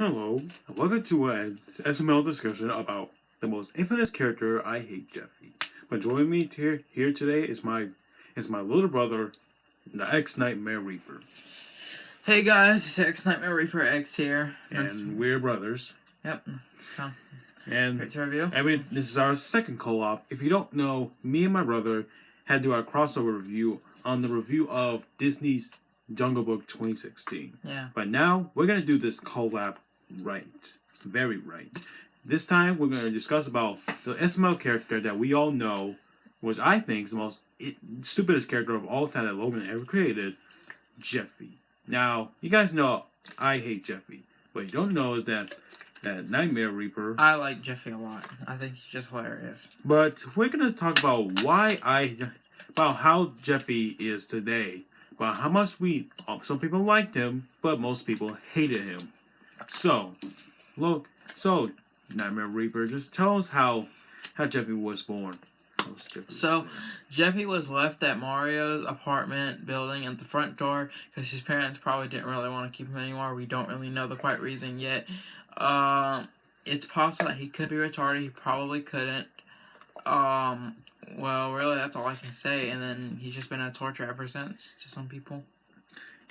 Hello, and welcome to an SML discussion about the most infamous character I hate, Jeffy. But joining me here today is my little brother, the X Nightmare Reaper, Hey guys, it's X Nightmare Reaper X here. and we're brothers. Yep. So, And great to review. this is our second co-op. If you don't know, me and my brother had to do a crossover review on the review of Disney's Jungle Book 2016. Yeah. But now we're gonna do this collab right, very right. This time we're gonna discuss about the SML character that we all know, which I think is the most stupidest character of all time that Logan ever created, Jeffy. Now you guys know I hate Jeffy. What you don't know is that Nightmare Reaper. I like Jeffy a lot. I think he's just hilarious. But we're gonna talk about about how Jeffy is today. About how much some people liked him, but most people hated him. So, Nightmare Reaper, just tell us how Jeffy was born. Jeffy was left at Mario's apartment building at the front door because his parents probably didn't really want to keep him anymore. We don't really know the quite reason yet. It's possible that he could be retarded. He probably couldn't. Well, really, that's all I can say. And then he's just been a torture ever since to some people.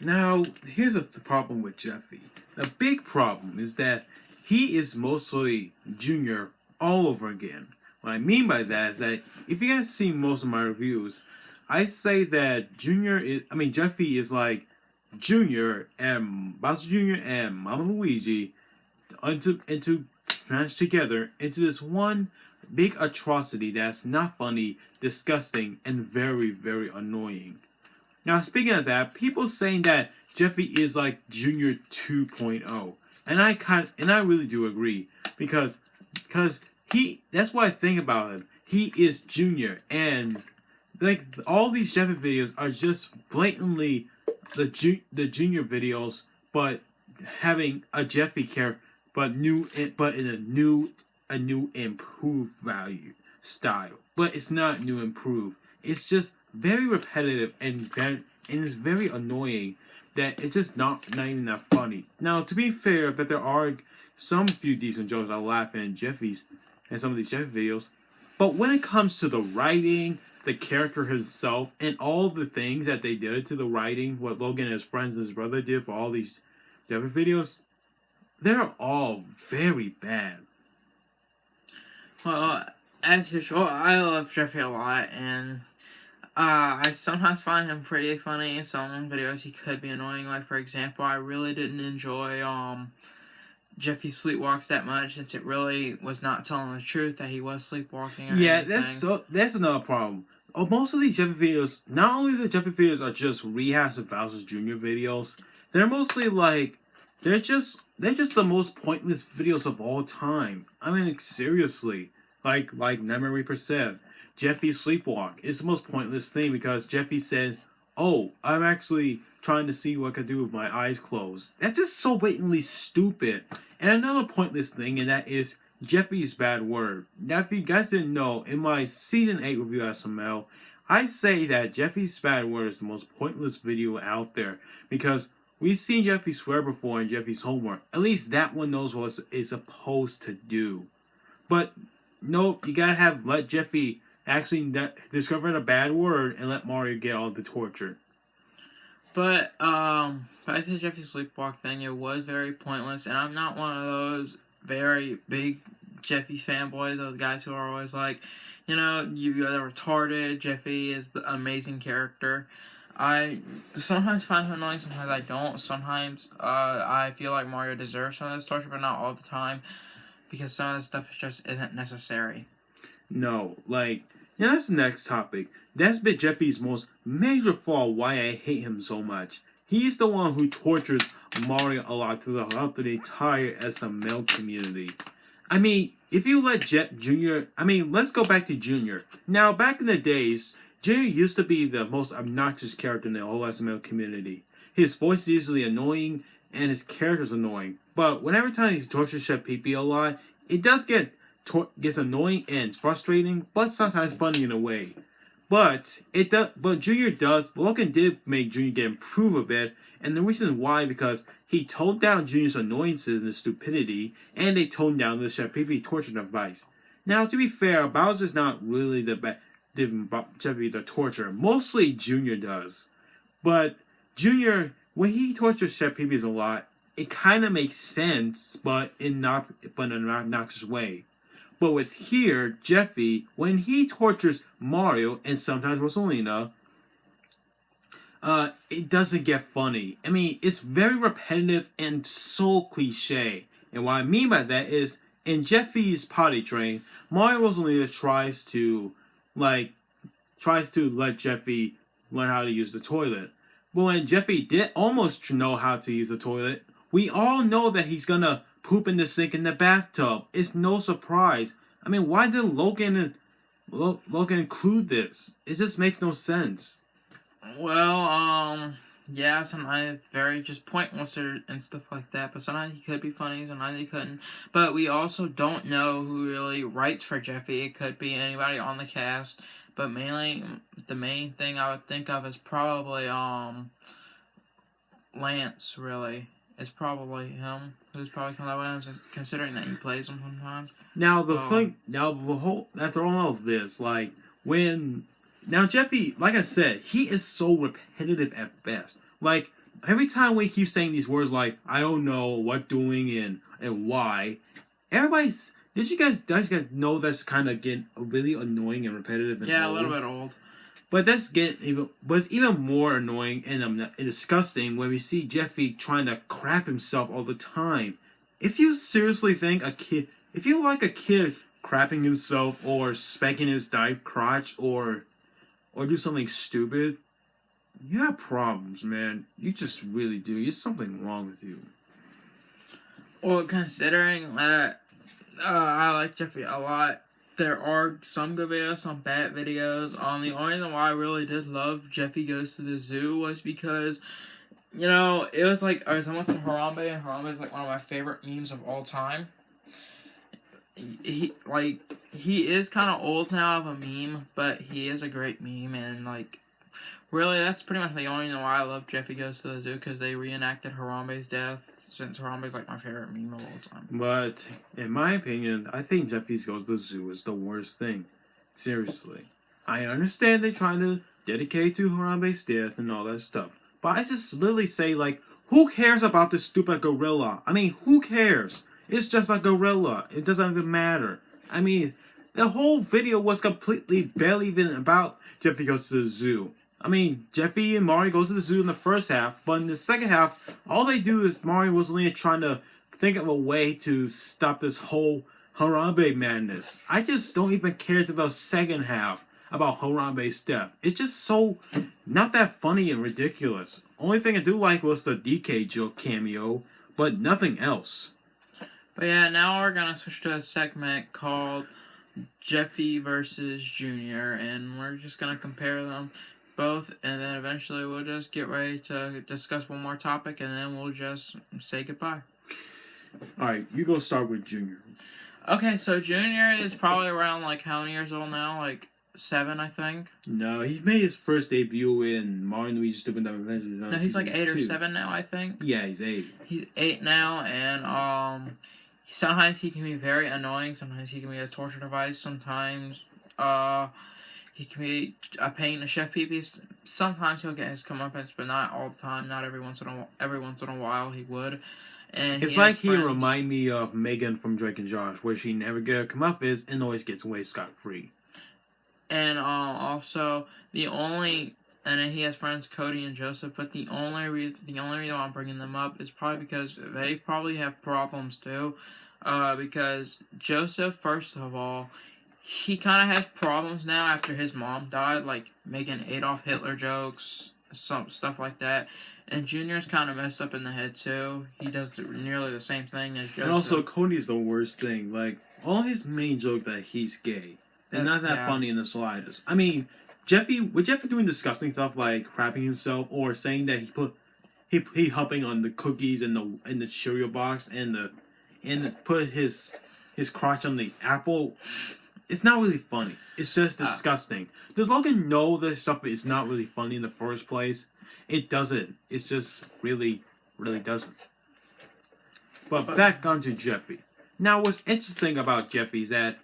Now, here's the problem with Jeffy. The big problem is that he is mostly Junior all over again. What I mean by that is that if you guys see most of my reviews, I say that Jeffy is like Junior and Bowser Jr. and Mama Luigi into smashed together into this one big atrocity that's not funny, disgusting, and very, very annoying. Now, speaking of that, people saying that Jeffy is like Junior 2.0, and I really do agree because that's what I think about him. He is Junior, and like all these Jeffy videos are just blatantly the Junior videos, but having a Jeffy character, but in a new improved value style. But it's not new improved. It's just very repetitive and it's very annoying that it's just not even that funny. Now, to be fair, that there are some few decent jokes I laugh in Jeffy's and some of these Jeffy videos, but when it comes to the writing, the character himself, and all the things that they did to the writing, what Logan and his friends and his brother did for all these Jeffy videos, they're all very bad. Well, as usual, I love Jeffy a lot, and I sometimes find him pretty funny. In some videos he could be annoying. Like, for example, I really didn't enjoy Jeffy sleepwalks that much, since it really was not telling the truth that he was sleepwalking. Yeah, that's another problem. Most of these Jeffy videos, not only the Jeffy videos are just rehash of Bowser Jr. videos, they're mostly like they're just the most pointless videos of all time. I mean, like, seriously, like Nightmare Reaper said, Jeffy sleepwalk is the most pointless thing because Jeffy said, "Oh, I'm actually trying to see what I can do with my eyes closed." That's just so blatantly stupid. And another pointless thing, and that is Jeffy's bad word. Now, if you guys didn't know, in my Season 8 review of SML, I say that Jeffy's bad word is the most pointless video out there. Because we've seen Jeffy swear before in Jeffy's homework. At least that one knows what it's supposed to do. But, no, you gotta let Jeffy actually discover a bad word and let Mario get all the torture. But, back to the Jeffy sleepwalk thing, it was very pointless, and I'm not one of those very big Jeffy fanboys, those guys who are always like, you are retarded, Jeffy is the amazing character. I sometimes find him annoying, sometimes I don't. Sometimes, I feel like Mario deserves some of this torture, but not all the time, because some of this stuff just isn't necessary. No, that's the next topic. That's been Jeffy's most major flaw, why I hate him so much. He's the one who tortures Mario a lot throughout the entire SML community. I mean, if you let Junior... let's go back to Junior. Now, back in the days, Junior used to be the most obnoxious character in the whole SML community. His voice is usually annoying, and his character's annoying. But whenever time he tortures Chef Pee-Pee a lot, it does gets annoying and frustrating, but sometimes funny in a way. But Logan did make Junior get improve a bit, and the reason why because he toned down Junior's annoyances and stupidity, and they toned down the Chef Pee torture device. Now, to be fair, Bowser's not really giving Jeffy the torture. Mostly Junior does. But Junior, when he tortures Chef Pee a lot, it kind of makes sense, but in an obnoxious way. But with here, Jeffy, when he tortures Mario and sometimes Rosalina, it doesn't get funny. I mean, it's very repetitive and so cliche. And what I mean by that is, in Jeffy's potty train, Mario Rosalina tries to let Jeffy learn how to use the toilet. But when Jeffy did almost know how to use the toilet, we all know that he's gonna poop in the sink in the bathtub. It's no surprise. I mean, why did Logan include this? It just makes no sense. Well, yeah, sometimes it's very just pointless and stuff like that, but sometimes he could be funny, sometimes he couldn't. But we also don't know who really writes for Jeffy. It could be anybody on the cast, but mainly, the main thing I would think of is probably, Lance, really. It's probably him who's probably coming up with him, considering that he plays him sometimes. Now, after all of this, now Jeffy, like I said, he is so repetitive at best. Like, every time we keep saying these words like, I don't know, what doing, and why, did you guys know that's kind of getting really annoying and repetitive and yeah, old? A little bit old. But it's even more annoying and disgusting when we see Jeffy trying to crap himself all the time. If you seriously think if you like a kid crapping himself or spanking his diaper crotch or do something stupid, you have problems, man. You just really do. There's something wrong with you. Well, considering that I like Jeffy a lot, there are some good videos, some bad videos. The only reason why I really did love Jeffy Goes to the Zoo was because, it was like, I was almost to Harambe, and Harambe is like one of my favorite memes of all time. He is kind of old now of a meme, but he is a great meme, and really, that's pretty much the only reason why I love Jeffy Goes to the Zoo, because they reenacted Harambe's death, since Harambe's my favorite meme of all time. But in my opinion, I think Jeffy Goes to the Zoo is the worst thing. Seriously. I understand they're trying to dedicate to Harambe's death and all that stuff. But I just literally say, who cares about this stupid gorilla? I mean, who cares? It's just a gorilla. It doesn't even matter. I mean, the whole video was barely even about Jeffy Goes to the Zoo. I mean, Jeffy and Mario go to the zoo in the first half, but in the second half, all they do is Mario and Rosalina trying to think of a way to stop this whole Harambe madness. I just don't even care to the second half about Harambe's death. It's just so not that funny and ridiculous. Only thing I do like was the DK joke cameo, but nothing else. But yeah, now we're gonna switch to a segment called Jeffy versus Junior, and we're just gonna compare them both, and then eventually we'll just get ready to discuss one more topic, and then we'll just say goodbye. Alright, you go start with Junior. Okay, so Junior is probably around how many years old now? 7, I think. No, he made his first debut in Mario and Luigi's Stupid Dumb Adventures. No, he's 8 or 7 now, I think. Yeah, he's 8. He's 8 now, and sometimes he can be very annoying. Sometimes he can be a torture device. Sometimes he can be a pain in the Chef Pee. Sometimes he'll get his comeuppance, but not all the time. Not every once in a while he would. And it's like he remind me of Megan from Drake and Josh, where she never gets her comeuppance and always gets away scot-free. And also and then he has friends Cody and Joseph, but the only reason I'm bringing them up is probably because they probably have problems too. Because Joseph, first of all, he kind of has problems now after his mom died, making Adolf Hitler jokes, some stuff like that. And Junior's kind of messed up in the head too. He does nearly the same thing as Joseph. And also, Cody's the worst thing. All his main joke that he's gay. And not that funny in the slightest. I mean, Jeffy doing disgusting stuff like crapping himself or saying that he hopping on the cookies in the cereal box and put his crotch on the apple. It's not really funny. It's just disgusting. Does Logan know this stuff is not really funny in the first place? It doesn't. It's just really, really doesn't. But back onto Jeffy. Now, what's interesting about Jeffy is that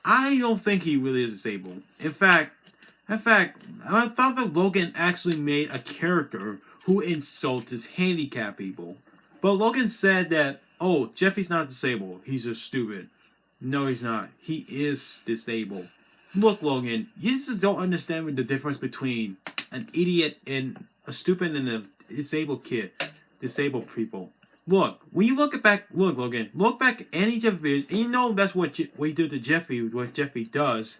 I don't think he really is disabled. In fact, I thought that Logan actually made a character who insults handicapped people. But Logan said that, oh, Jeffy's not disabled. He's just stupid. No, he's not. He is disabled. Look, Logan, you just don't understand the difference between an idiot and a stupid and a disabled kid. Disabled people. Look, when you look back, look, Logan, look back at any Jeffy videos, and you know that's what we do to Jeffy, what Jeffy does.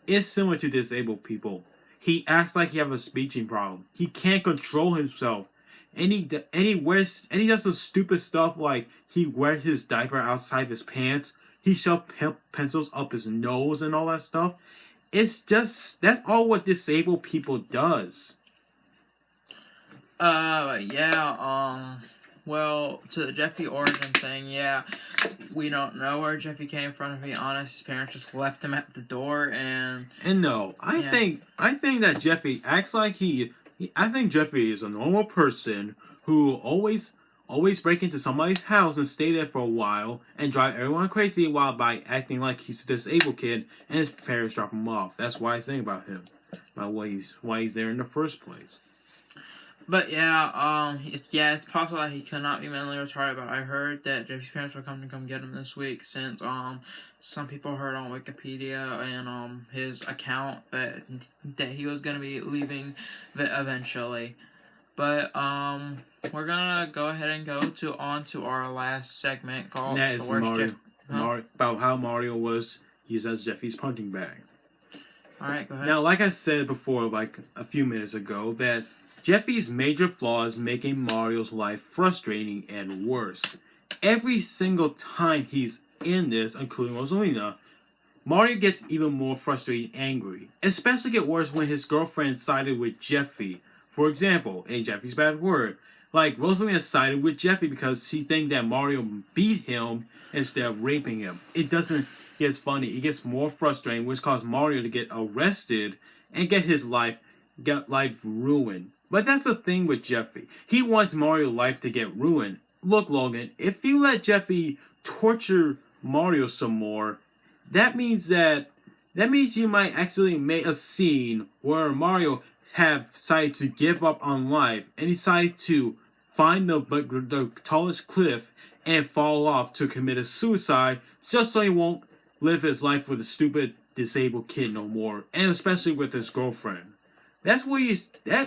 It's similar to disabled people. He acts like he has a speaking problem. He can't control himself. And he does some stupid stuff like he wears his diaper outside his pants. He shoves pencils up his nose and all that stuff. It's just, that's all what disabled people does. Well, to the Jeffy origin thing, yeah, we don't know where Jeffy came from, to be honest. His parents just left him at the door, and no, I think that Jeffy acts like I think Jeffy is a normal person who always break into somebody's house and stay there for a while and drive everyone crazy while by acting like he's a disabled kid and his parents drop him off. That's what I think about him, about why he's there in the first place. But yeah, it's possible that he could not be mentally retarded, but I heard that Jeffy's parents were coming to come get him this week since some people heard on Wikipedia and his account that he was gonna be leaving eventually. But we're gonna go ahead and go on to our last segment called that is about how Mario was used as Jeffy's punching bag. Alright, go ahead. Now, like I said before, like a few minutes ago, that Jeffy's major flaw is making Mario's life frustrating and worse. Every single time he's in this, including Rosalina, Mario gets even more frustrated and angry. Especially get worse when his girlfriend sided with Jeffy. For example, in Jeffy's bad word, like Rosalina sided with Jeffy because she thinks that Mario beat him instead of raping him. It gets funny. It gets more frustrating, which caused Mario to get arrested and get life ruined. But that's the thing with Jeffy. He wants Mario's life to get ruined. Look, Logan, if you let Jeffy torture Mario some more, that means you might actually make a scene where Mario have decided to give up on life and decided to find the tallest cliff and fall off to commit a suicide just so he won't live his life with a stupid disabled kid no more, and especially with his girlfriend. That's what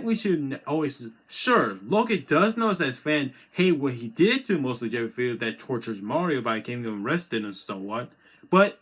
we should always. Sure, Logan does know as fan, hey, what he did to mostly Jeffy that tortures Mario by getting him arrested and so what. But